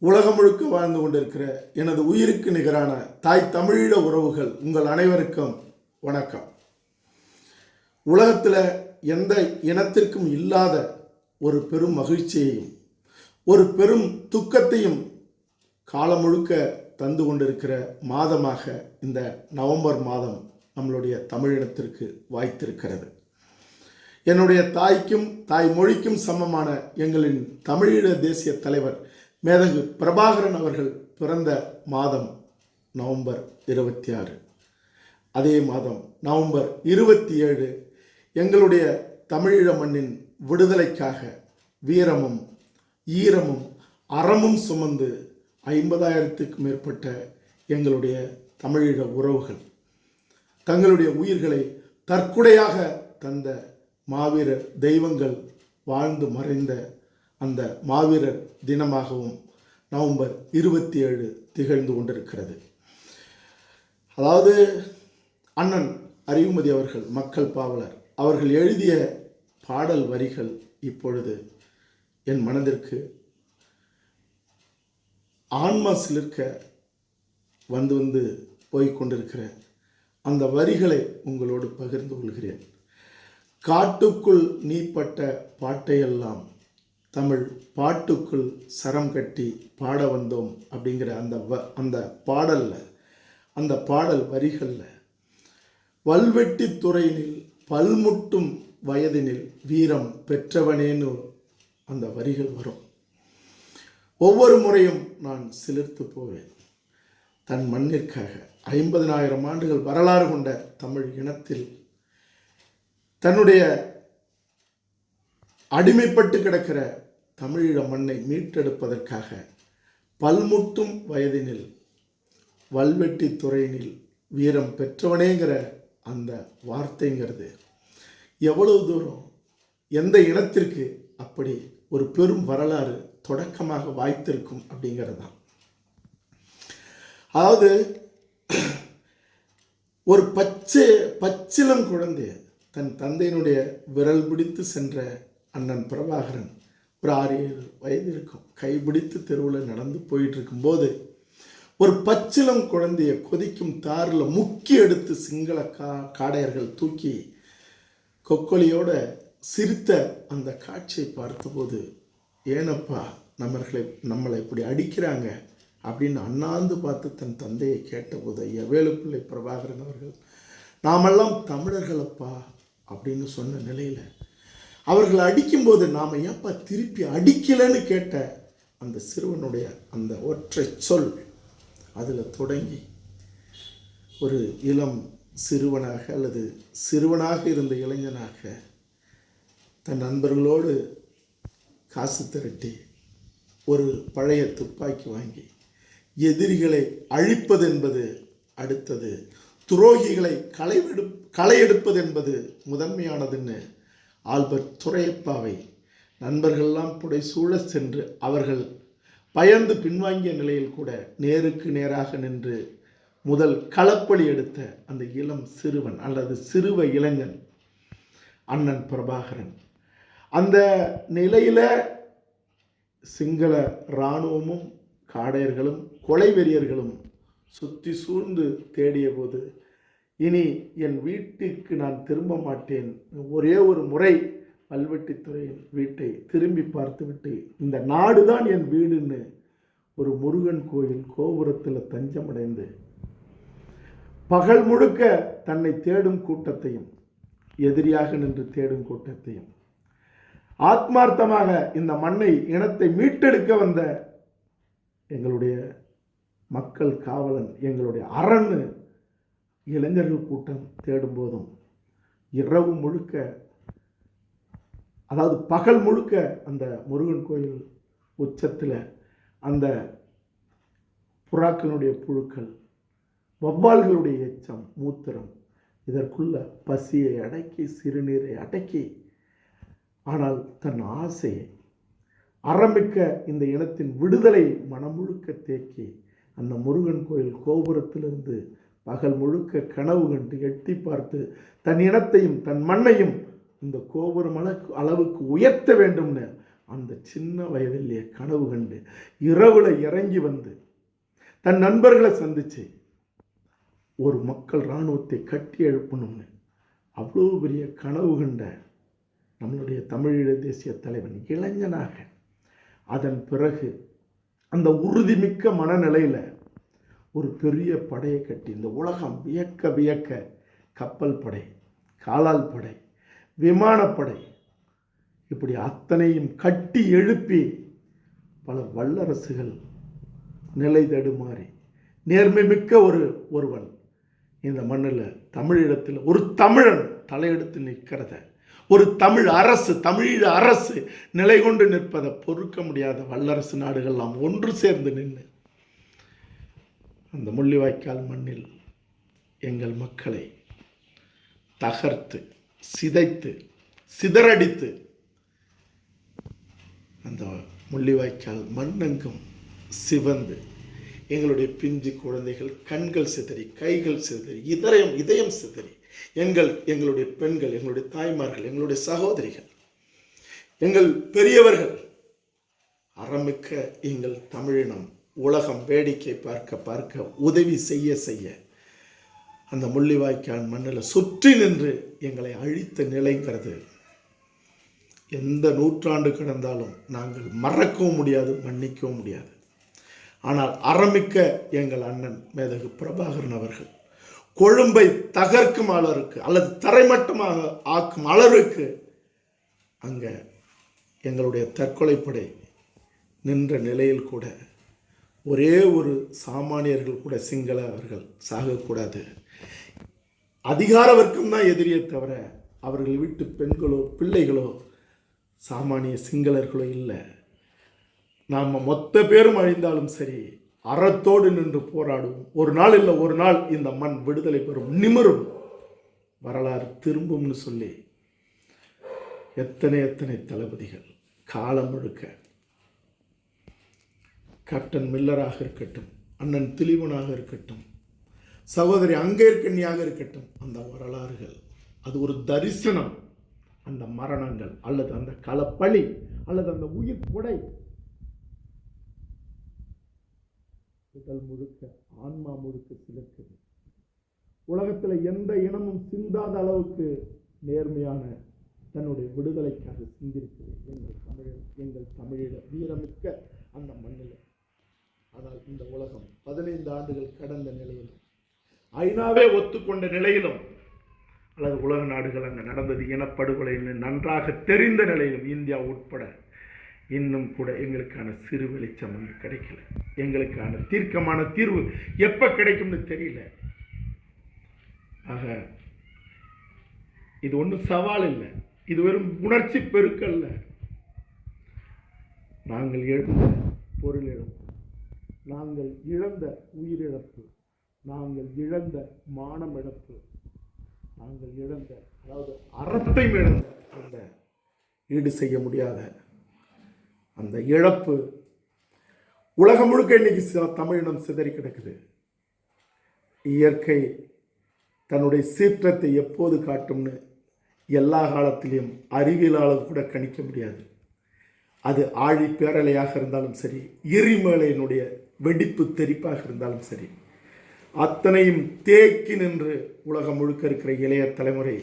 உலகம் முழுக்க வாழ்ந்து கொண்டிருக்கிற எனது உயிருக்கு நிகரான தாய் தமிழீழ உறவுகள் உங்கள் அனைவருக்கும் வணக்கம். உலகத்தில் எந்த இனத்திற்கும் இல்லாத ஒரு பெரும் மகிழ்ச்சியையும் ஒரு பெரும் துக்கத்தையும் காலம் முழுக்க தந்து கொண்டிருக்கிற மாதமாக இந்த நவம்பர் மாதம் நம்மளுடைய தமிழினத்திற்கு வாய்த்திருக்கிறது. என்னுடைய தாய்க்கும் தாய் மொழிக்கும் சமமான எங்களின் தமிழீழ தேசிய தலைவர் மேதகு பிரபாகரன் அவர்கள் பிறந்த மாதம் நவம்பர் 26. அதே மாதம் நவம்பர் 27 எங்களுடைய தமிழீழ மண்ணின் விடுதலைக்காக வீரமும் ஈரமும் அறமும் சுமந்து 50,000க்கும் மேற்பட்ட எங்களுடைய தமிழீழ உறவுகள் தங்களுடைய உயிர்களை தற்கொலையாக தந்த மாவீரர் தெய்வங்கள் வாழ்ந்து மறைந்த அந்த மாவீரர் தினமாகவும் நவம்பர் 27 திகழ்ந்து கொண்டிருக்கிறது. அதாவது அண்ணன் அறிவுமதி அவர்கள், மக்கள் பாவலர் அவர்கள் எழுதிய பாடல் வரிகள் இப்பொழுது என் மனதிற்கு ஆன்மா சிலிர்க்க வந்து போய்கொண்டிருக்கிற அந்த வரிகளை உங்களோடு பகிர்ந்து கொள்கிறேன். காட்டுக்குள் நீப்பட்ட பாட்டையெல்லாம் தமிழ் பாட்டுக்குள் சரம் கட்டி பாட வந்தோம் அப்படிங்கிற அந்த பாடலில், அந்த பாடல் வரிகளில் வல்வெட்டி துறையினில் பல்முட்டும் வயதினில் வீரம் பெற்றவனேன்னு அந்த வரிகள் வரும். ஒவ்வொரு முறையும் நான் சிலிர்த்து போவேன். தன் மண்ணிற்காக 50,000 ஆண்டுகள் வரலாறு கொண்ட தமிழ் இனத்தில் தன்னுடைய அடிமைப்பட்டு கிடக்கிற தமிழீழ மண்ணை மீட்டெடுப்பதற்காக பல்முட்டும் வயதினில் வல்வெட்டி துறையினில் வீரம் பெற்றவனேங்கிற அந்த வார்த்தைங்கிறது எவ்வளவு தூரம் எந்த இனத்திற்கு அப்படி ஒரு பெரும் வரலாறு தொடக்கமாக வாய்த்திருக்கும் அப்படிங்கிறது தான். அதாவது ஒரு பச்சிலம் குழந்தை தன் தந்தையினுடைய விரல் பிடித்து சென்ற அண்ணன் பிரபாகரன் ஒரு 6-7 வயது இருக்கும், கைபிடித்து தெருவில் நடந்து போயிட்டு இருக்கும்போது ஒரு பச்சிலம் குழந்தைய கொதிக்கும் தாரில் முக்கி எடுத்து சிங்கள காடையர்கள் தூக்கி கொக்கொலியோட சிரித்த அந்த காட்சியை பார்த்தபோது, ஏனப்பா நம்மளை இப்படி அடிக்கிறாங்க அப்படின்னு அண்ணாந்து பார்த்து தன் தந்தையை கேட்டபோது, ஐயா வேலுப்பிள்ளை பிரபாகரன் அவர்கள் நாமெல்லாம் தமிழர்களப்பா அப்படின்னு சொன்ன நிலையில் அவர்கள் அடிக்கும்போது நாம் ஏப்பா திருப்பி அடிக்கலைன்னு கேட்ட அந்த சிறுவனுடைய அந்த ஒற்றை சொல், அதில் தொடங்கி ஒரு இளம் சிறுவனாக அல்லது சிறுவனாக இருந்த இளைஞனாக தன் நண்பர்களோடு காசு திரட்டி ஒரு பழைய துப்பாக்கி வாங்கி எதிரிகளை அழிப்பது என்பது அடுத்தது, துரோகிகளை களை எடுப்பது என்பது முதன்மையானதுன்னு ஆல்பர்ட் துரையப்பாவை நண்பர்கள்லாம் புடைசூழ சென்று அவர்கள் பயந்து பின்வாங்கிய நிலையில் கூட நேருக்கு நேராக நின்று முதல் களப்பலி எடுத்த அந்த இளம் சிறுவன் அல்லது சிறுவ இளைஞன் அண்ணன் பிரபாகரன். அந்த நிலையில் சிங்கள இராணுவமும் காடையர்களும் கொலை வெறியர்களும் சுற்றி சூழ்ந்து தேடிய போது, இனி என் வீட்டிற்கு நான் திரும்ப மாட்டேன், ஒரே ஒரு முறை வல்வெட்டித்துறையின் வீட்டை திரும்பி பார்த்துவிட்டு இந்த நாடு தான் என் வீடுன்னு ஒரு முருகன் கோயில் கோபுரத்தில் தஞ்சமடைந்து பகல் முழுக்க தன்னை தேடும் கூட்டத்தையும் எதிரியாக நின்று தேடும் கூட்டத்தையும் ஆத்மார்த்தமாக இந்த மண்ணை இனத்தை மீட்டெடுக்க வந்த எங்களுடைய மக்கள் காவலன், எங்களுடைய அரண் இளைஞர்கள் கூட்டம் தேடும் போதும் இரவு முழுக்க, அதாவது பகல் முழுக்க அந்த முருகன் கோயில் உச்சத்தில் அந்த புறாக்களுடைய புழுக்கள், வவ்வால்களுடைய எச்சம், மூத்திரம், இதற்குள்ள பசியை அடக்கி சிறுநீரை அடக்கி, ஆனால் தன் ஆசையை அறமிக்க இந்த இனத்தின் விடுதலை மனமுழுக்க தேக்கி அந்த முருகன் கோயில் கோபுரத்திலிருந்து பகல் முழுக்க கனவு கண்டு எட்டி பார்த்து தன் இனத்தையும் தன் மண்ணையும் இந்த கோபுரம் அளவுக்கு உயர்த்த வேண்டும்னு அந்த சின்ன வயதிலேயே கனவு கண்டு இரவுல இறங்கி வந்து தன் நண்பர்களை சந்திச்சு ஒரு மக்கள் இராணுவத்தை கட்டி எழுப்பணும்னு அவ்வளோ பெரிய கனவு கண்ட நம்மளுடைய தமிழீழ தேசிய தலைவன் இளைஞனாக அதன் பிறகு அந்த உறுதிமிக்க மனநிலையில் ஒரு பெரிய படையை கட்டி இந்த உலகம் வியக்க வியக்க கப்பல் படை, காலால் படை, விமானப்படை இப்படி அத்தனையும் கட்டி எழுப்பி பல வல்லரசுகள் நிலை தடுமாறி நேர்மை மிக்க ஒருவன் இந்த மண்ணில் தமிழீழத்தில் ஒரு தமிழன் தலையெடுத்து நிற்கிறத, ஒரு தமிழ் அரசு, தமிழீழ அரசு நிலை கொண்டு நிற்பதை பொறுக்க முடியாத வல்லரசு நாடுகள்லாம் ஒன்று சேர்ந்து நின்று அந்த முள்ளிவாய்க்கால் மண்ணில் எங்கள் மக்களை தகர்த்து சிதைத்து சிதறடித்து அந்த முள்ளிவாய்க்கால் மண்ணெங்கும் சிவந்து எங்களுடைய பிஞ்சு குழந்தைகள் கண்கள் சிதறி, கைகள் சிதறி, இதயம் சிதறி, எங்களுடைய பெண்கள், எங்களுடைய தாய்மார்கள், எங்களுடைய சகோதரிகள், எங்கள் பெரியவர்கள், அறமிக்க எங்கள் தமிழினம் உலகம் வேடிக்கை பார்க்க பார்க்க உதவி செய்ய செய்ய அந்த முள்ளிவாய்க்கால் மண்ணில் சுற்றி நின்று எங்களை அழித்த நிலைங்கிறது எந்த நூற்றாண்டு கடந்தாலும் நாங்கள் மறக்கவும் முடியாது, மன்னிக்கவும் முடியாது. ஆனால் அறமிக்க எங்கள் அண்ணன் மேதகு பிரபாகரன் அவர்கள் கொழும்பை தகர்க்கும் அளவிற்கு அல்லது தரைமட்டமாக ஆக்கும் அளவிற்கு அங்கே எங்களுடைய தற்கொலைப்படை நின்ற நிலையில் கூட ஒரே ஒரு சாமானியர்கள் கூட சிங்கள அவர்கள் சாகக்கூடாது, அதிகார வர்க்கம் தான் எதிரியை தவிர அவர்கள் வீட்டு பெண்களோ பிள்ளைகளோ சாமானிய சிங்களர்களோ இல்லை, நாம் மொத்த பேரும் அழிந்தாலும் சரி அறத்தோடு நின்று போராடுவோம். ஒரு நாள் இல்லை ஒரு நாள் இந்த மண் விடுதலை பெறும், நிமிரும், வரலாறு திரும்பும்னு சொல்லி எத்தனை தளபதிகள் காலம் முழுக்க கேப்டன் மில்லராக இருக்கட்டும், அண்ணன் திலீபனாக இருக்கட்டும், சகோதரி அங்கேற்கண்ணியாக இருக்கட்டும், அந்த வரலாறுகள் அது ஒரு தரிசனம். அந்த மரணங்கள் அல்லது அந்த களப்பழி அல்லது அந்த உயிர் கொடை உடல் முழுக்க ஆன்மா முழுக்க சிலிர்க்குது. உலகத்தில் எந்த இனமும் சிந்தாத அளவுக்கு நேர்மையான தன்னுடைய விடுதலைக்காக சிந்திருக்கிறது எங்கள் தமிழீழ வீரமிக்க அந்த மண்ணில். ஆனால் இந்த உலகம் 15 ஆண்டுகள் கடந்த நிலையிலும் ஐநாவே ஒத்துக்கொண்ட நிலையிலும் அல்லது உலக நாடுகள் அங்கே நடந்தது இனப்படுகொலை நன்றாக தெரிந்த நிலையிலும் இந்தியா உட்பட இன்னும் கூட எங்களுக்கான சிறு வெளிச்சம் அங்கே கிடைக்கல. எங்களுக்கான தீர்க்கமான தீர்வு எப்போ கிடைக்கும்னு தெரியல. ஆக இது ஒன்றும் சவால் இல்லை, இது வெறும் உணர்ச்சி பெருக்கல்ல. நாங்கள் இழந்த பொருள் இழப்பு, நாங்கள் இழந்த உயிரிழப்பு, நாங்கள் இழந்த மானம் இழப்பு, நாங்கள் இழந்த அதாவது அறத்தை இழந்த அந்த ஈடு செய்ய முடியாத அந்த இழப்பு உலகம் முழுக்க இன்னைக்கு தமிழினம் சிதறி கிடக்குது. இயற்கை தன்னுடைய சீற்றத்தை எப்போது காட்டும்னு எல்லா காலத்திலையும் அறிவியலாளர் கூட கணிக்க முடியாது. அது ஆழி பேரலையாக இருந்தாலும் சரி, எரிமலையினுடைய வெடிப்பு தெரிப்பாக இருந்தாலும் சரி, அத்தனையும் தேக்கி நின்று உலகம் முழுக்க இருக்கிற இளைய தலைமுறை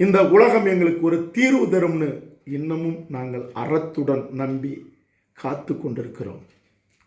இந்த உலகம் எங்களுக்கு ஒரு தீர்வு தரும்னு இன்னமும் நாங்கள் அறத்துடன் நம்பி காத்து கொண்டிருக்கிறோம்.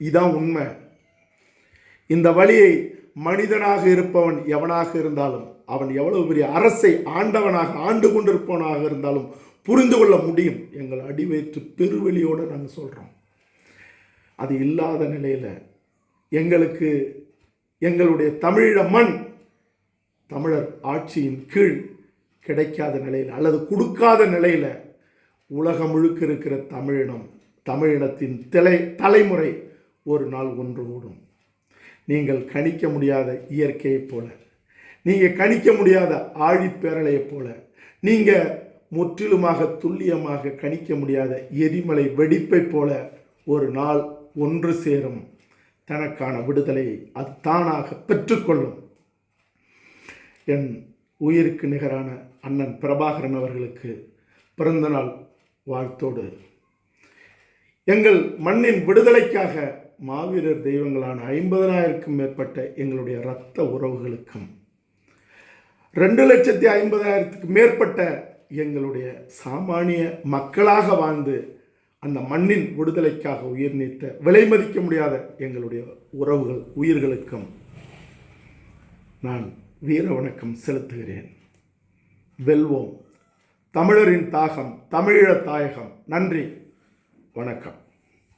இதான் உண்மை. இந்த வழியை மனிதனாக இருப்பவன் எவனாக இருந்தாலும், அவன் எவ்வளவு பெரிய அரசை ஆண்டு கொண்டிருப்பவனாக இருந்தாலும் புரிந்து கொள்ள முடியும். எங்கள் அடிவயிற்று பெருவெளியோடு நாங்கள் சொல்கிறோம். அது இல்லாத நிலையில் எங்களுக்கு எங்களுடைய தமிழீழ மண் தமிழர் ஆட்சியின் கீழ் கிடைக்காத நிலையில் அல்லது கொடுக்காத நிலையில் உலகம் முழுக்க இருக்கிற தமிழினத்தின் தலைமுறை ஒரு நாள் ஒன்று கூடும். நீங்கள் கணிக்க முடியாத இயற்கையைப் போல, நீங்கள் கணிக்க முடியாத ஆழிப்பேரலையைப் போல, நீங்கள் முற்றிலுமாக துல்லியமாக கணிக்க முடியாத எரிமலை வெடிப்பைப் போல ஒரு நாள் ஒன்று சேரும். தனக்கான விடுதலையை அது தானாக பெற்றுக்கொள்ளும். என் உயிருக்கு நிகரான அண்ணன் பிரபாகரன் அவர்களுக்கு பிறந்தநாள் வாழ்த்தோடு எங்கள் மண்ணின் விடுதலைக்காக மாவீரர் தெய்வங்களான 50,000க்கும் மேற்பட்ட எங்களுடைய இரத்த உறவுகளுக்கும் 2,50,000க்கும் மேற்பட்ட எங்களுடைய சாமானிய மக்களாக வாழ்ந்து அந்த மண்ணின் விடுதலைக்காக உயிர் நீத்த விலை மதிக்க முடியாத எங்களுடைய உறவுகள் உயிர்களுக்கும் நான் வீர வணக்கம் செலுத்துகிறேன். வெல்வோம். தமிழரின் தாகம், தமிழீழ தாயகம். நன்றி, வணக்கம்.